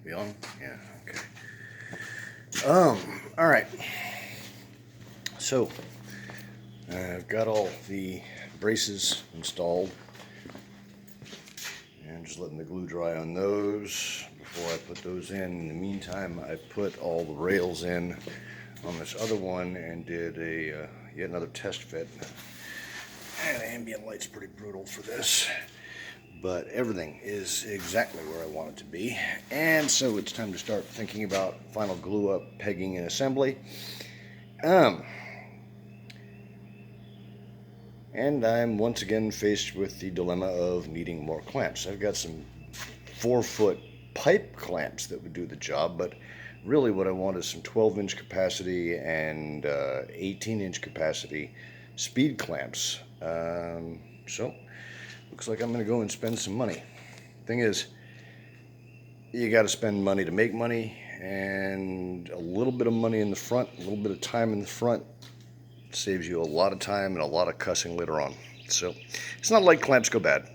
We on? Yeah, okay. All right. So, I've got all the braces installed. And just letting the glue dry on those before I put those in. In the meantime, I put all the rails in on this other one and did a yet another test fit. And the ambient light's pretty brutal for this, but everything is exactly where I want it to be. And so it's time to start thinking about final glue up, pegging, and assembly. And I'm once again faced with the dilemma of needing more clamps. I've got some 4-foot pipe clamps that would do the job, but really what I want is some 12-inch capacity and 18-inch capacity speed clamps. So looks like I'm going to go and spend some money. Thing is, you got to spend money to make money, and a little bit of money in the front, a little bit of time in the front saves you a lot of time and a lot of cussing later on. So it's not like clamps go bad.